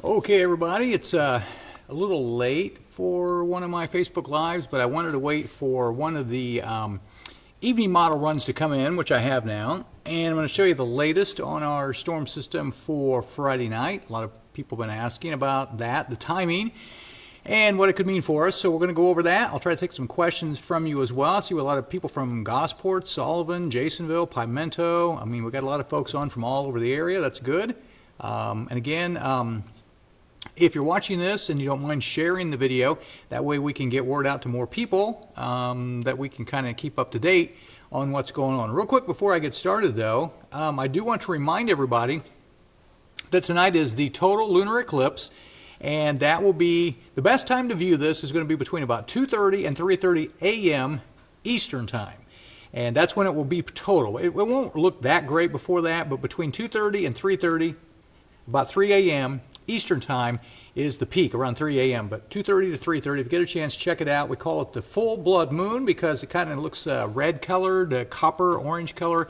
Okay, everybody, it's a little late for one of my Facebook Lives, but I wanted to wait for one of the evening model runs to come in, which I have now. And I'm going to show you the latest on our storm system for Friday night. A lot of people have been asking about that, the timing, and what it could mean for us. So we're going to go over that. I'll try to take some questions from you as well. I see a lot of people from Gosport, Sullivan, Jasonville, Pimento. I mean, we've got a lot of folks on from all over the area. That's good. And again, if you're watching this and you don't mind sharing the video, that way we can get word out to more people, that we can kind of keep up to date on what's going on. Real quick before I get started though, I do want to remind everybody that tonight is the total lunar eclipse, and that will be, the best time to view this is going to be between about 2:30 and 3:30 a.m. Eastern time. And that's when it will be total. It won't look that great before that, but between 2:30 and 3:30, about 3 a.m. Eastern time is the peak, around 3 a.m. But 2:30 to 3:30, if you get a chance, check it out. We call it the full blood moon because it kind of looks red colored, copper, orange color.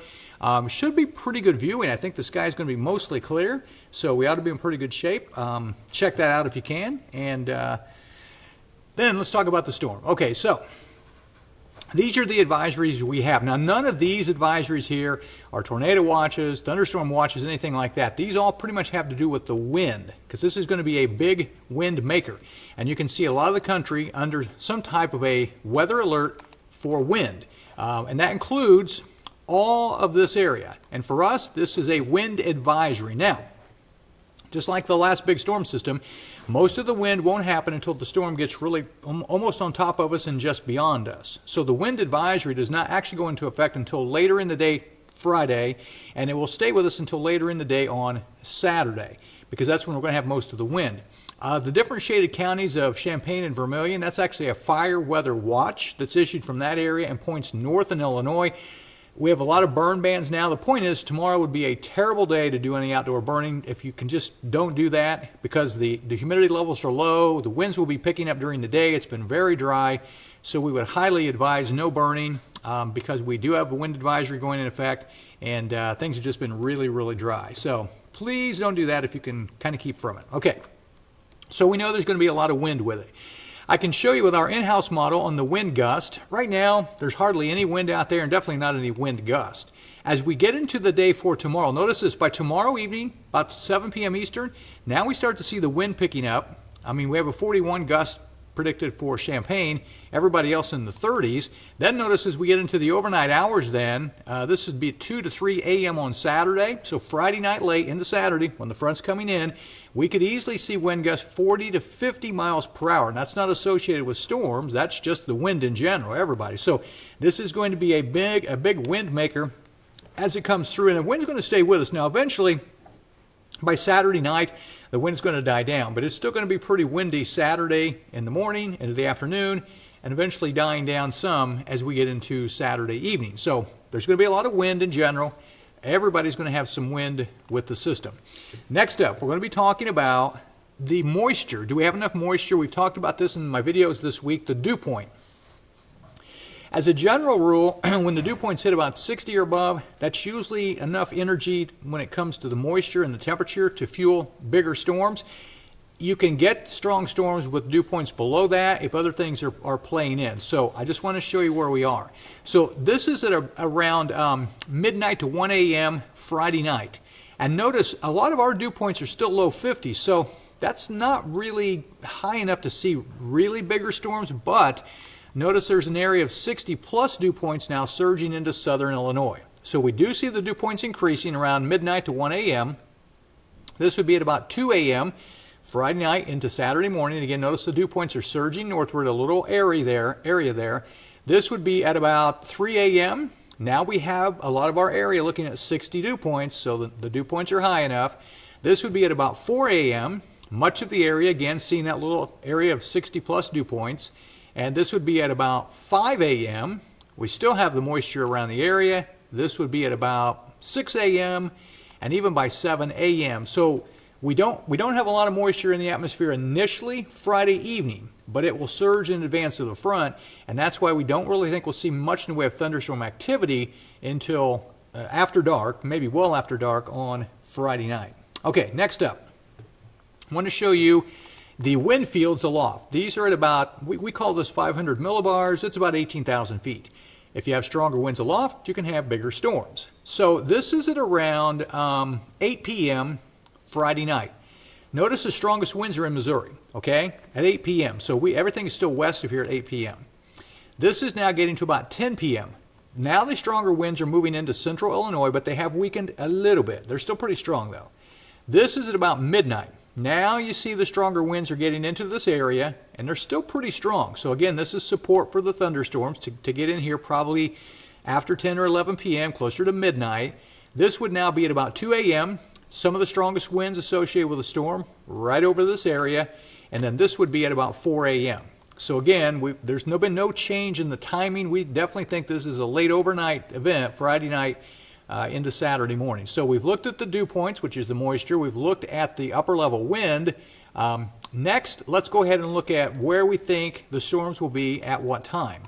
Should be pretty good viewing. I think the sky is going to be mostly clear, so we ought to be in pretty good shape. Check that out if you can. And then let's talk about the storm. Okay, so these are the advisories we have. Now, none of these advisories here are tornado watches, thunderstorm watches, anything like that. These all pretty much have to do with the wind, because this is going to be a big wind maker. And you can see a lot of the country under some type of a weather alert for wind. And that includes all of this area. And for us, this is a wind advisory. Now, just like the last big storm system, most of the wind won't happen until the storm gets really almost on top of us and just beyond us. So the wind advisory does not actually go into effect until later in the day Friday, and it will stay with us until later in the day on Saturday, because that's when we're going to have most of the wind. The different shaded counties of Champaign and Vermilion, that's actually a fire weather watch that's issued from that area and points north in Illinois. We have a lot of burn bans now. The point is, tomorrow would be a terrible day to do any outdoor burning. If you can just don't do that, because the humidity levels are low, the winds will be picking up during the day. It's been very dry, so we would highly advise no burning because we do have a wind advisory going in effect, and things have just been really, really dry. So please don't do that if you can kind of keep from it. Okay, so we know there's going to be a lot of wind with it. I can show you with our in-house model on the wind gust. Right now, there's hardly any wind out there and definitely not any wind gust. As we get into the day for tomorrow, notice this, by tomorrow evening, about 7 p.m. Eastern, now we start to see the wind picking up. I mean, we have a 41 gust predicted for Champaign, everybody else in the 30s. Then notice as we get into the overnight hours then, this would be 2 to 3 a.m. on Saturday. So Friday night late into Saturday, when the front's coming in, we could easily see wind gusts 40 to 50 miles per hour. And that's not associated with storms. That's just the wind in general, everybody. So this is going to be a big wind maker as it comes through. And the wind's going to stay with us. Now, eventually, by Saturday night, the wind's going to die down. But it's still going to be pretty windy Saturday in the morning, into the afternoon, and eventually dying down some as we get into Saturday evening. So there's going to be a lot of wind in general. Everybody's going to have some wind with the system. Next up, we're going to be talking about the moisture. Do we have enough moisture? We've talked about this in my videos this week, the dew point. As a general rule, when the dew points hit about 60 or above, that's usually enough energy when it comes to the moisture and the temperature to fuel bigger storms. You can get strong storms with dew points below that if other things are playing in. So I just want to show you where we are. So this is at around midnight to 1 a.m. Friday night. And notice a lot of our dew points are still low 50s. So that's not really high enough to see really bigger storms, but notice there's an area of 60 plus dew points now surging into southern Illinois. So we do see the dew points increasing around midnight to 1 a.m. This would be at about 2 a.m. Friday night into Saturday morning. Again, notice the dew points are surging northward, a little area there. This would be at about 3 a.m. Now we have a lot of our area looking at 60 dew points, so the dew points are high enough. This would be at about 4 a.m. Much of the area, again, seeing that little area of 60 plus dew points. And this would be at about 5 a.m. We still have the moisture around the area. This would be at about 6 a.m. and even by 7 a.m. So we don't have a lot of moisture in the atmosphere initially Friday evening, but it will surge in advance of the front, and that's why we don't really think we'll see much in the way of thunderstorm activity until after dark, maybe well after dark on Friday night. Okay, next up. I want to show you the wind fields aloft. These are at about, we call this 500 millibars. It's about 18,000 feet. If you have stronger winds aloft, you can have bigger storms. So this is at around 8 p.m. Friday night. Notice the strongest winds are in Missouri, okay, at 8 p.m. So everything is still west of here at 8 p.m. This is now getting to about 10 p.m. Now the stronger winds are moving into central Illinois, but they have weakened a little bit. They're still pretty strong though. This is at about midnight. Now you see the stronger winds are getting into this area, and they're still pretty strong. So again, this is support for the thunderstorms to get in here probably after 10 or 11 p.m., closer to midnight. This would now be at about 2 a.m. Some of the strongest winds associated with a storm right over this area, and then this would be at about 4 a.m. So again, there's been no change in the timing. We definitely think this is a late overnight event, Friday night into Saturday morning. So we've looked at the dew points, which is the moisture. We've looked at the upper level wind. Next, let's go ahead and look at where we think the storms will be at what time.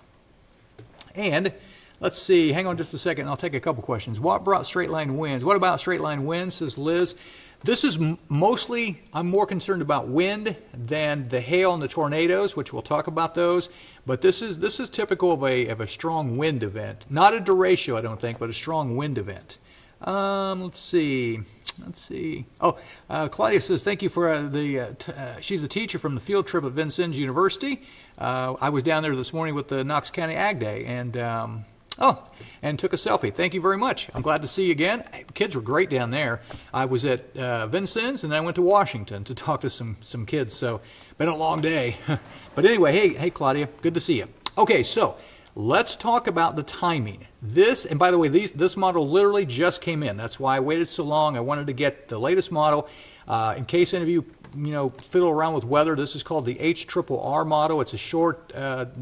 And let's see, hang on just a second, I'll take a couple questions. What brought straight line winds? What about straight line winds, says Liz? This is mostly, I'm more concerned about wind than the hail and the tornadoes, which we'll talk about those. But this is typical of a strong wind event. Not a derecho, I don't think, but a strong wind event. Let's see. Oh, Claudia says, thank you for she's a teacher from the field trip at Vincennes University. I was down there this morning with the Knox County Ag Day, and took a selfie. Thank you very much. I'm glad to see you again. The kids were great down there. I was at Vincennes, and then I went to Washington to talk to some kids. So, been a long day. But anyway, hey Claudia, good to see you. Okay, so let's talk about the timing. This, and by the way, this model literally just came in. That's why I waited so long. I wanted to get the latest model. In case any of you fiddle around with weather, this is called the HRRR model. It's a short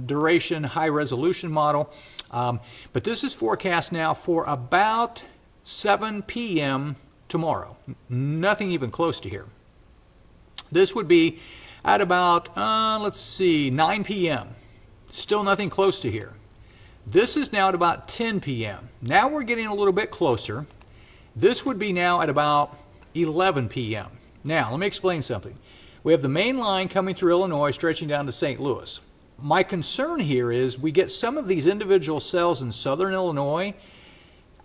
duration, high resolution model. But this is forecast now for about 7 p.m. tomorrow. Nothing even close to here. This would be at about, 9 p.m. Still nothing close to here. This is now at about 10 p.m. Now we're getting a little bit closer. This would be now at about 11 p.m. Now, let me explain something. We have the main line coming through Illinois stretching down to St. Louis. My concern here is we get some of these individual cells in southern Illinois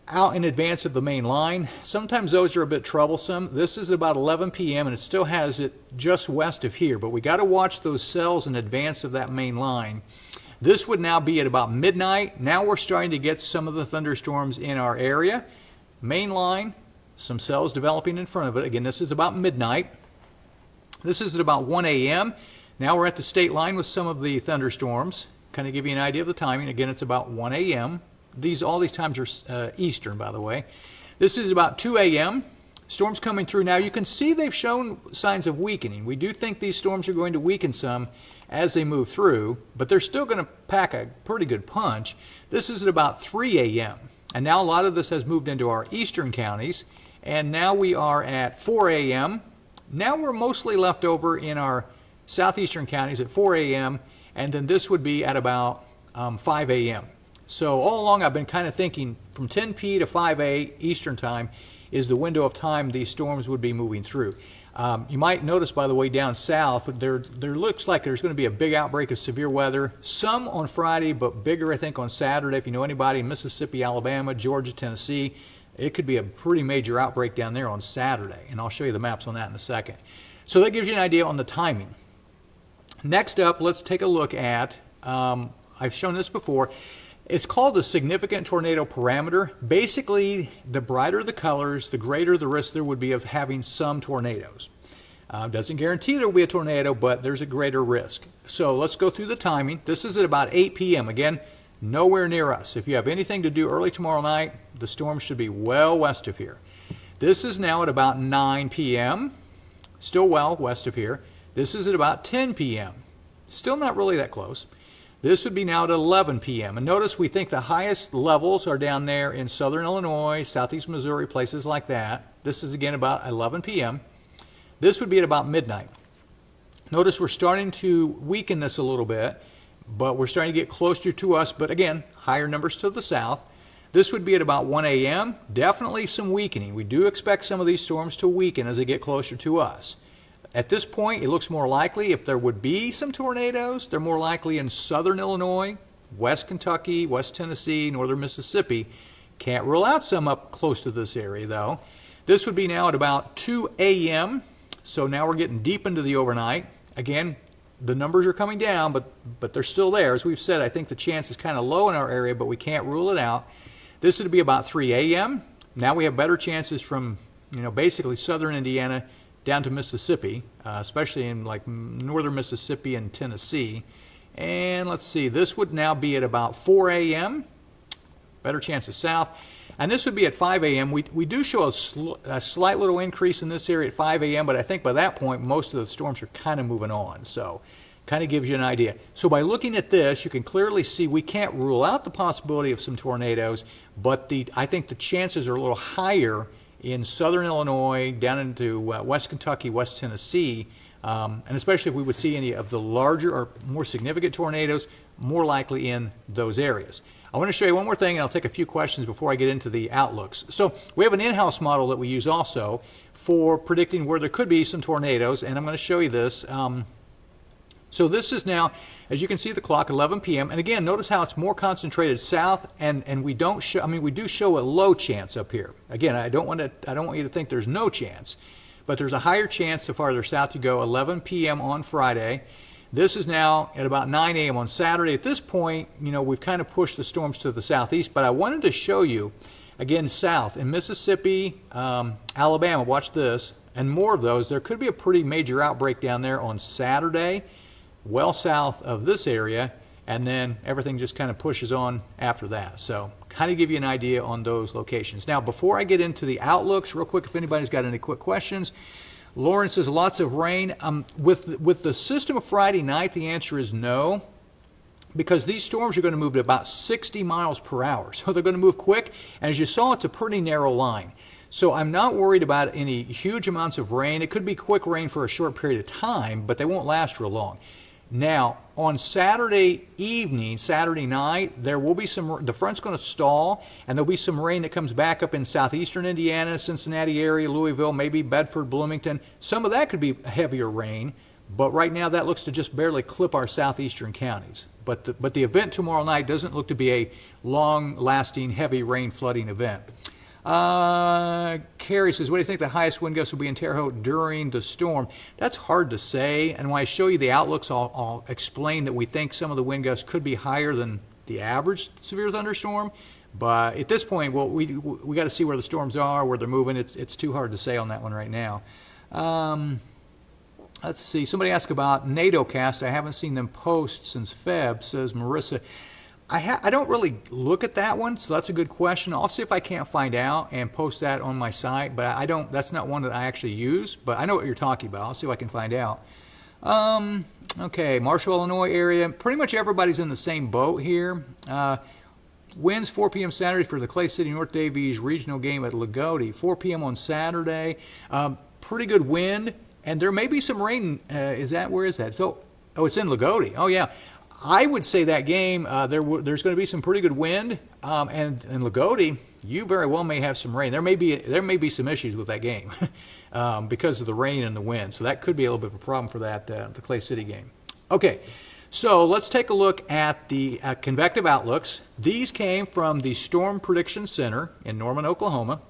out in advance of the main line. Sometimes those are a bit troublesome. This is about 11 p.m. and it still has it just west of here, but we got to watch those cells in advance of that main line. This would now be at about midnight. Now we're starting to get some of the thunderstorms in our area. Main line, some cells developing in front of it. Again, this is about midnight. This is at about 1 a.m. Now we're at the state line with some of the thunderstorms. Kind of give you an idea of the timing. Again, it's about 1 a.m. All these times are Eastern, by the way. This is about 2 a.m. Storms coming through. Now you can see they've shown signs of weakening. We do think these storms are going to weaken some as they move through, but they're still going to pack a pretty good punch. This is at about 3 a.m. And now a lot of this has moved into our eastern counties. And now we are at 4 a.m. Now we're mostly left over in our southeastern counties at 4 a.m. And then this would be at about 5 a.m. So all along I've been kind of thinking from 10 p to 5 a Eastern time is the window of time these storms would be moving through. You might notice, by the way, down south, there looks like there's going to be a big outbreak of severe weather. Some on Friday, but bigger, I think, on Saturday. If you know anybody in Mississippi, Alabama, Georgia, Tennessee, it could be a pretty major outbreak down there on Saturday. And I'll show you the maps on that in a second. So that gives you an idea on the timing. Next up, let's take a look at, I've shown this before, it's called the significant tornado parameter. Basically, the brighter the colors, the greater the risk there would be of having some tornadoes. Doesn't guarantee there will be a tornado, but there's a greater risk. So let's go through the timing. This is at about 8 p.m. Again, nowhere near us. If you have anything to do early tomorrow night, the storm should be well west of here. This is now at about 9 p.m. Still well west of here. This is at about 10 p.m. Still not really that close. This would be now at 11 p.m. And notice we think the highest levels are down there in southern Illinois, southeast Missouri, places like that. This is again about 11 p.m. This would be at about midnight. Notice we're starting to weaken this a little bit, but we're starting to get closer to us, but again, higher numbers to the south. This would be at about 1 a.m. Definitely some weakening. We do expect some of these storms to weaken as they get closer to us. At this point, it looks more likely if there would be some tornadoes, they're more likely in southern Illinois, West Kentucky, West Tennessee, northern Mississippi. Can't rule out some up close to this area though. This would be now at about 2 a.m. So now we're getting deep into the overnight. Again, the numbers are coming down, but they're still there. As we've said, I think the chance is kind of low in our area, but we can't rule it out. This would be about 3 a.m. Now we have better chances from, basically southern Indiana down to Mississippi, especially in like northern Mississippi and Tennessee. And let's see, this would now be at about 4 a.m. Better chances south. And this would be at 5 a.m. We do show a slight little increase in this area at 5 a.m., but I think by that point, most of the storms are kind of moving on. So kind of gives you an idea. So by looking at this, you can clearly see we can't rule out the possibility of some tornadoes, but I think the chances are a little higher in southern Illinois, down into West Kentucky, West Tennessee, and especially if we would see any of the larger or more significant tornadoes, more likely in those areas. I want to show you one more thing, and I'll take a few questions before I get into the outlooks. So we have an in-house model that we use also for predicting where there could be some tornadoes, and I'm going to show you this. So this is now, as you can see the clock, 11 p.m. And again, notice how it's more concentrated south, and we don't show, we do show a low chance up here. Again, I don't want you to think there's no chance, but there's a higher chance the farther south you go. 11 p.m. on Friday. This is now at about 9 a.m. on Saturday. At this point, we've kind of pushed the storms to the southeast, but I wanted to show you, again, south in Mississippi, Alabama, watch this, and more of those. There could be a pretty major outbreak down there on Saturday, well south of this area, and then everything just kind of pushes on after that. So kind of give you an idea on those locations. Now, before I get into the outlooks, real quick, if anybody's got any quick questions. Lauren says lots of rain. With the system of Friday night, the answer is no, because these storms are going to move at about 60 miles per hour. So they're going to move quick, and as you saw, it's a pretty narrow line. So I'm not worried about any huge amounts of rain. It could be quick rain for a short period of time, but they won't last real long. Now, on Saturday evening, Saturday night, there will be the front's going to stall, and there'll be some rain that comes back up in southeastern Indiana, Cincinnati area, Louisville, maybe Bedford, Bloomington. Some of that could be heavier rain, but right now that looks to just barely clip our southeastern counties. But the event tomorrow night doesn't look to be a long-lasting, heavy rain flooding event. Carrie says, what do you think the highest wind gusts will be in Terre Haute during the storm? That's hard to say, and when I show you the outlooks, I'll explain that we think some of the wind gusts could be higher than the average severe thunderstorm. But at this point, well, we got to see where the storms are, where they're moving. It's too hard to say on that one right now. Let's see. Somebody asked about NATOcast. I haven't seen them post since Feb, says Marissa. I don't really look at that one, so that's a good question. I'll see if I can't find out and post that on my site, but that's not one that I actually use, but I know what you're talking about. I'll see if I can find out. Okay, Marshall, Illinois area. Pretty much everybody's in the same boat here. Winds 4 p.m. Saturday for the Clay City North Davies regional game at Lagodi. 4 p.m. on Saturday. Pretty good wind, and there may be some rain. Where is that? So, it's in Lagodi. Oh, yeah. I would say that game, there's going to be some pretty good wind, and in Lagodi, you very well may have some rain. There may be some issues with that game because of the rain and the wind, so that could be a little bit of a problem for that the Clay City game. Okay, so let's take a look at the convective outlooks. These came from the Storm Prediction Center in Norman, Oklahoma.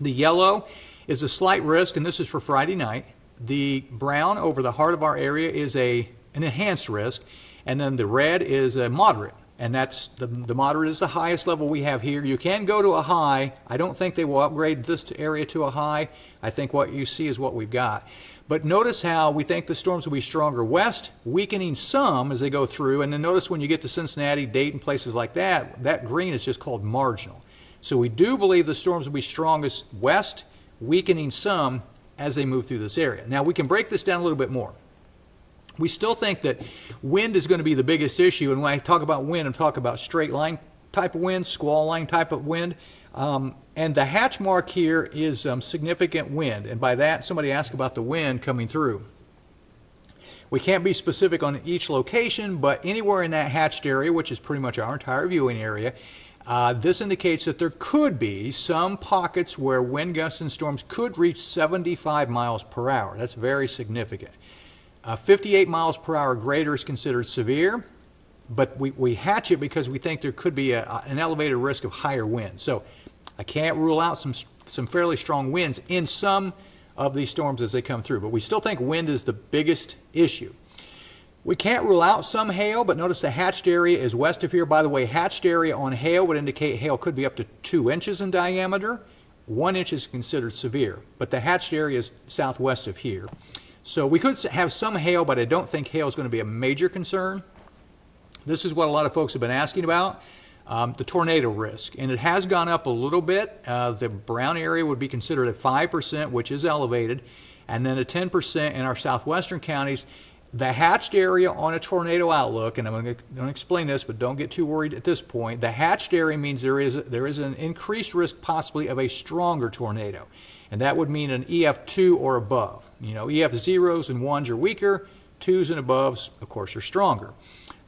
The yellow is a slight risk, and this is for Friday night. The brown over the heart of our area is an enhanced risk. And then the red is a moderate, and that's the moderate is the highest level we have here. You can go to a high. I don't think they will upgrade this area to a high. I think what you see is what we've got. But notice how we think the storms will be stronger west, weakening some as they go through. And then notice when you get to Cincinnati, Dayton, places like that, that green is just called marginal. So we do believe the storms will be strongest west, weakening some as they move through this area. Now we can break this down a little bit more. We still think that wind is going to be the biggest issue, and when I talk about wind, I'm talking about straight line type of wind, squall line type of wind, and the hatch mark here is significant wind, and by that somebody asked about the wind coming through. We can't be specific on each location, but anywhere in that hatched area, which is pretty much our entire viewing area, This indicates that there could be some pockets where wind gusts and storms could reach 75 miles per hour. That's very significant. 58 miles per hour or greater is considered severe, but we hatch it because we think there could be an elevated risk of higher winds. So I can't rule out some fairly strong winds in some of these storms as they come through, but we still think wind is the biggest issue. We can't rule out some hail, but notice the hatched area is west of here. By the way, hatched area on hail would indicate hail could be up to 2 inches in diameter. 1 inch is considered severe, but the hatched area is southwest of here. So we could have some hail, but I don't think hail is going to be a major concern. This is what a lot of folks have been asking about, the tornado risk. And it has gone up a little bit. The brown area would be considered at 5%, which is elevated, and then a 10% in our southwestern counties. The hatched area on a tornado outlook, and I'm going to explain this, but don't get too worried at this point. The hatched area means there is an increased risk possibly of a stronger tornado. And that would mean an EF2 or above. You know, EF zeros and ones are weaker, twos and aboves, of course, are stronger.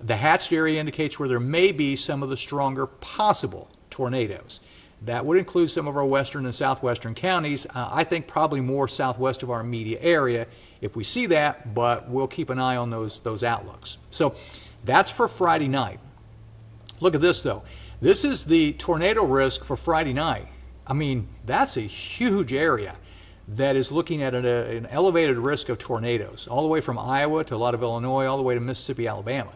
The hatched area indicates where there may be some of the stronger possible tornadoes. That would include some of our western and southwestern counties. I think probably more southwest of our immediate area if we see that, but we'll keep an eye on those outlooks. So that's for Friday night. Look at this though. This is the tornado risk for Friday night. I mean, that's a huge area that is looking at an elevated risk of tornadoes, all the way from Iowa to a lot of Illinois, all the way to Mississippi, Alabama.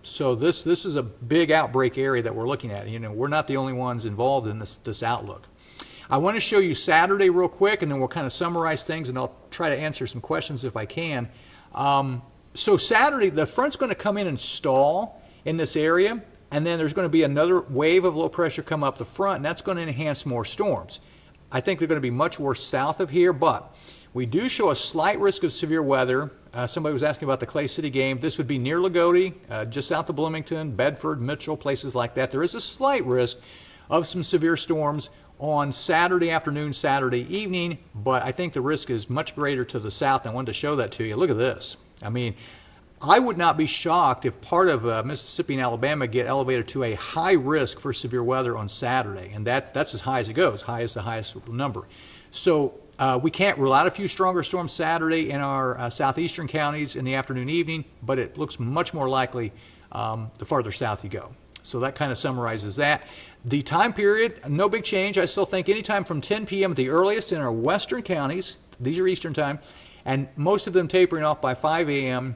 So this is a big outbreak area that we're looking at. You know, we're not the only ones involved in this outlook. I want to show you Saturday real quick, and then we'll kind of summarize things, and I'll try to answer some questions if I can. So Saturday, the front's going to come in and stall in this area, and then there's going to be another wave of low pressure come up the front, and that's going to enhance more storms. I think they're going to be much worse south of here, but we do show a slight risk of severe weather. Somebody was asking about the Clay City game. This would be near Lagodi, just south of Bloomington, Bedford, Mitchell, places like that. There is a slight risk of some severe storms on Saturday afternoon, Saturday evening, but I think the risk is much greater to the south. I wanted to show that to you. Look at this. I mean, I would not be shocked if part of Mississippi and Alabama get elevated to a high risk for severe weather on Saturday, and that's as high as it goes, high as the highest number. So we can't rule out a few stronger storms Saturday in our southeastern counties in the afternoon, evening, but it looks much more likely the farther south you go. So that kind of summarizes that. The time period, no big change. I still think anytime from 10 p.m. at the earliest in our western counties, these are Eastern time, and most of them tapering off by 5 a.m.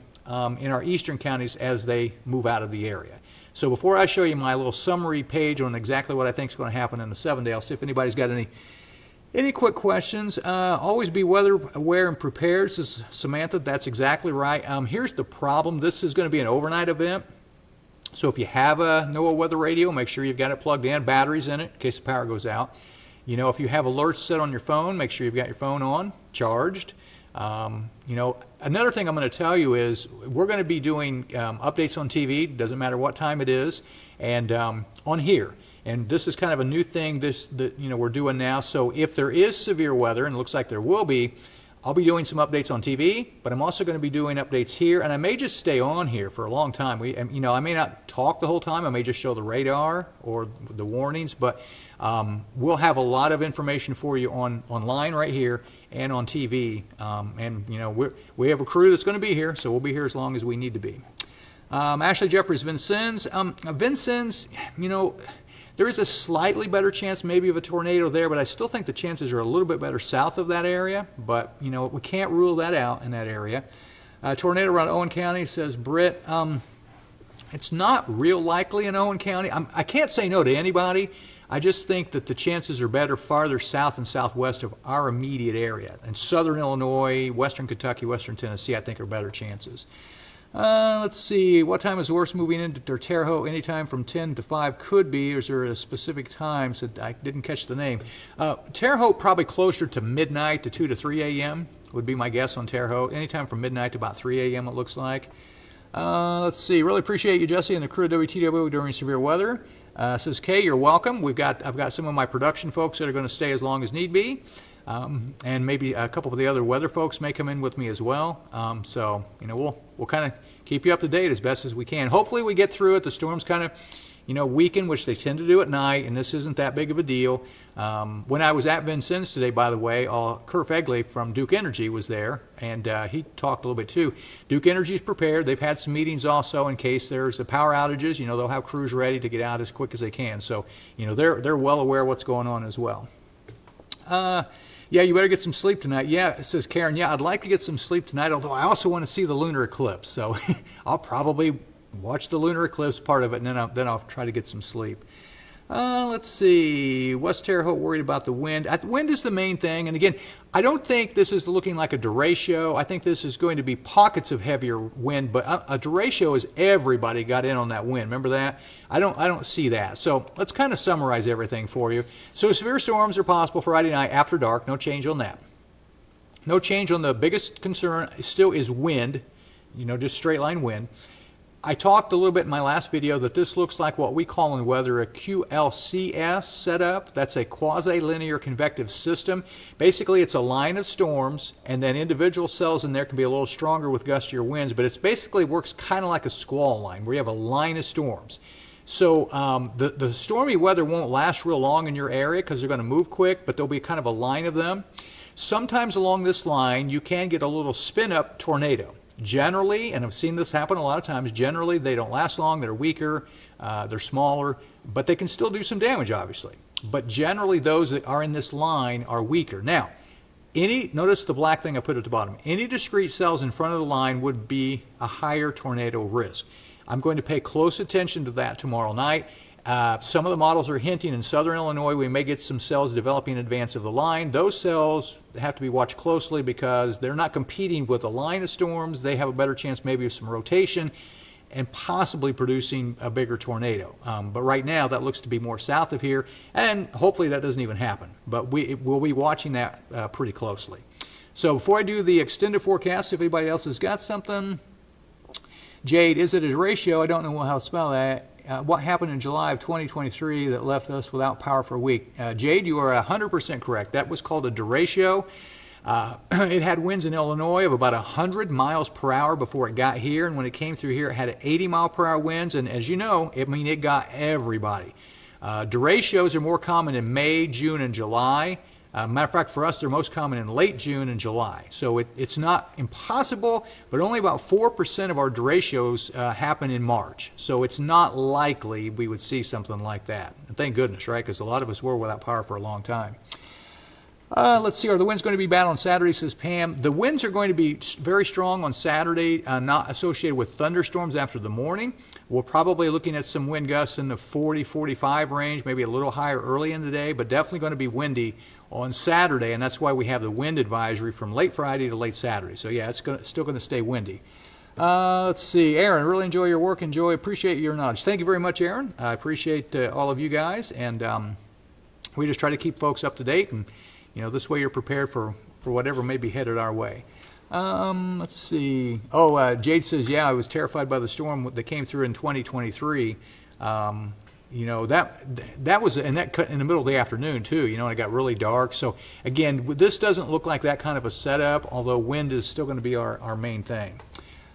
In our eastern counties as they move out of the area. So before I show you my little summary page on exactly what I think is going to happen in the 7-day, I'll see if anybody's got any quick questions. Always be weather aware and prepared, says Samantha. That's exactly right. Here's the problem. This is going to be an overnight event. So if you have a NOAA weather radio, make sure you've got it plugged in, batteries in it in case the power goes out. You know, if you have alerts set on your phone, make sure you've got your phone on, charged. You know, another thing I'm going to tell you is we're going to be doing updates on TV, doesn't matter what time it is, and on here. And this is kind of a new thing that we're doing now. So if there is severe weather, and it looks like there will be, I'll be doing some updates on TV, but I'm also going to be doing updates here, and I may just stay on here for a long time. I may not talk the whole time. I may just show the radar or the warnings, but we'll have a lot of information for you online right here and on TV. And you know, we have a crew that's going to be here, so we'll be here as long as we need to be. Ashley Jeffries, Vincennes. Vincennes, you know, there is a slightly better chance maybe of a tornado there, but I still think the chances are a little bit better south of that area. But, you know, we can't rule that out in that area. Tornado around Owen County, says Britt. It's not real likely in Owen County. I can't say no to anybody. I just think that the chances are better farther south and southwest of our immediate area. And southern Illinois, western Kentucky, western Tennessee, I think are better chances. Let's see, what time is worse moving into Terre Haute? Anytime from 10 to 5 could be, or is there a specific time? So I didn't catch the name. Terre Haute probably closer to midnight to 2 to 3 a.m. would be my guess on Terre Haute. Anytime from midnight to about 3 a.m. it looks like. Let's see, really appreciate you, Jesse, and the crew of WTW during severe weather. Says Kay, you're welcome. I've got some of my production folks that are going to stay as long as need be. And maybe a couple of the other weather folks may come in with me as well. So, you know, we'll kind of keep you up to date as best as we can. Hopefully we get through it. The storm's kind of, weaken, which they tend to do at night, and this isn't that big of a deal. When I was at Vincennes today, by the way, Kurt Egley from Duke Energy was there, and he talked a little bit too. Duke Energy is prepared. They've had some meetings also in case there's a power outages. They'll have crews ready to get out as quick as they can. So, they're well aware of what's going on as well. Yeah, you better get some sleep tonight. Yeah, says Karen. Yeah, I'd like to get some sleep tonight, although I also want to see the lunar eclipse. So I'll probably watch the lunar eclipse part of it, and then I'll try to get some sleep. Let's see. West Terre Haute worried about the wind. Wind is the main thing. And again, I don't think this is looking like a derecho. I think this is going to be pockets of heavier wind. But a derecho is everybody got in on that wind. Remember that? I don't see that. So let's kind of summarize everything for you. So severe storms are possible Friday night after dark. No change on that. No change on the biggest concern still is wind. Just straight line wind. I talked a little bit in my last video that this looks like what we call in weather a QLCS setup. That's a quasi-linear convective system. Basically, it's a line of storms, and then individual cells in there can be a little stronger with gustier winds, but it basically works kind of like a squall line, where you have a line of storms. So the stormy weather won't last real long in your area because they're going to move quick, but there'll be kind of a line of them. Sometimes along this line, you can get a little spin-up tornado. Generally, and I've seen this happen a lot of times, generally they don't last long, they're weaker, they're smaller, but they can still do some damage, obviously. But generally those that are in this line are weaker. Now, notice the black thing I put at the bottom. Any discrete cells in front of the line would be a higher tornado risk. I'm going to pay close attention to that tomorrow night. Some of the models are hinting in southern Illinois we may get some cells developing in advance of the line. Those cells have to be watched closely because they're not competing with a line of storms. They have a better chance maybe of some rotation and possibly producing a bigger tornado. But right now that looks to be more south of here, and hopefully that doesn't even happen. But we'll be watching that pretty closely. So before I do the extended forecast, if anybody else has got something. Jade, is it a ratio? I don't know how to spell that. What happened in July of 2023 that left us without power for a week? Jade, you are 100% correct. That was called a derecho. It had winds in Illinois of about 100 miles per hour before it got here, and when it came through here, it had 80 mile per hour winds, and as you know, it got everybody. Derechos are more common in May, June, and July. Matter of fact, for us, they're most common in late June and July. So it's not impossible, but only about 4% of our derechos happen in March. So it's not likely we would see something like that. And thank goodness, right? Because a lot of us were without power for a long time. Let's see, are the winds going to be bad on Saturday, says Pam. The winds are going to be very strong on Saturday, not associated with thunderstorms after the morning. We're probably looking at some wind gusts in the 40, 45 range, maybe a little higher early in the day, but definitely going to be windy on Saturday, and that's why we have the wind advisory from late Friday to late Saturday. So yeah, it's still going to stay windy. Let's see, Aaron, really enjoy your work. Appreciate your knowledge. Thank you very much, Aaron. I appreciate all of you guys, and we just try to keep folks up to date, and this way you're prepared for whatever may be headed our way. Let's see. Jade says, yeah, I was terrified by the storm that came through in 2023. That was, and that cut in the middle of the afternoon too, and it got really dark. So again, this doesn't look like that kind of a setup, although wind is still going to be our main thing.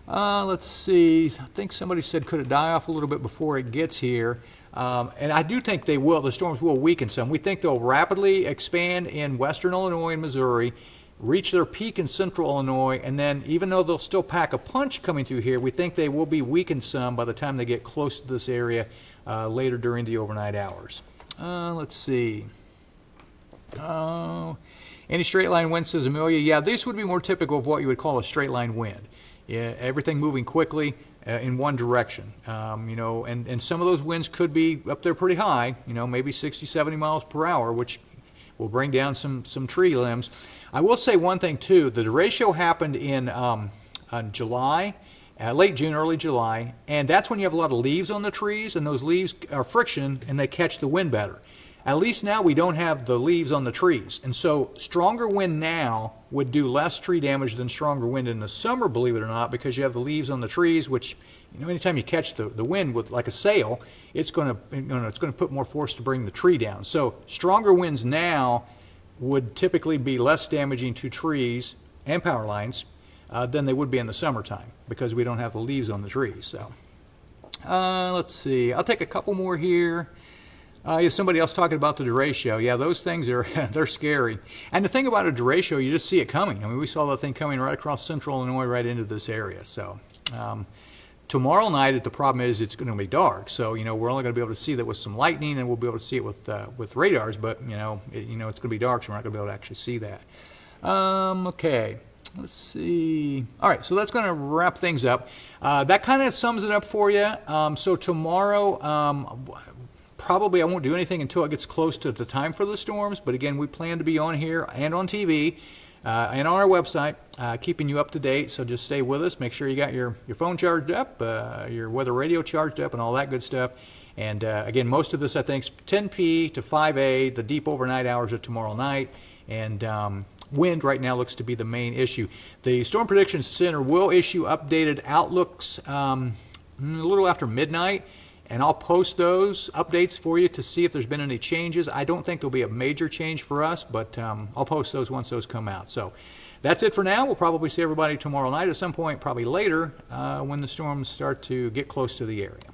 Let's see, I think somebody said, could it die off a little bit before it gets here? And I do think they will. The storms will weaken some. We think they'll rapidly expand in western Illinois and Missouri, reach their peak in central Illinois, and then even though they'll still pack a punch coming through here, we think they will be weakened some by the time they get close to this area later during the overnight hours. Let's see. Any straight line wind, says Amelia. Yeah, this would be more typical of what you would call a straight line wind. Yeah, everything moving quickly in one direction. And some of those winds could be up there pretty high, maybe 60, 70 miles per hour, which will bring down some tree limbs. I will say one thing too, the derecho happened in July, late June, early July, and that's when you have a lot of leaves on the trees, and those leaves are friction and they catch the wind better. At least now we don't have the leaves on the trees, and so stronger wind now would do less tree damage than stronger wind in the summer, believe it or not, because you have the leaves on the trees, which anytime you catch the wind with like a sail, it's going to put more force to bring the tree down. So stronger winds now would typically be less damaging to trees and power lines than they would be in the summertime because we don't have the leaves on the trees. So, Let's see. I'll take a couple more here. Somebody else talking about the derecho. Yeah, those things are they're scary. And the thing about a derecho, you just see it coming. I mean, we saw that thing coming right across central Illinois, right into this area. So tomorrow night, the problem is it's going to be dark. So we're only going to be able to see that with some lightning, and we'll be able to see it with radars. But it's going to be dark, so we're not going to be able to actually see that. Okay. Let's see. All right, so that's going to wrap things up. That kind of sums it up for you. So tomorrow, probably I won't do anything until it gets close to the time for the storms. But again, we plan to be on here and on TV and on our website, keeping you up to date. So just stay with us. Make sure you got your phone charged up, your weather radio charged up, and all that good stuff. And again, most of this, I think, is 10 p to 5 a, the deep overnight hours of tomorrow night. And wind right now looks to be the main issue. The Storm Prediction Center will issue updated outlooks a little after midnight, and I'll post those updates for you to see if there's been any changes. I don't think there'll be a major change for us, but I'll post those once those come out. So that's it for now. We'll probably see everybody tomorrow night at some point, probably later, when the storms start to get close to the area.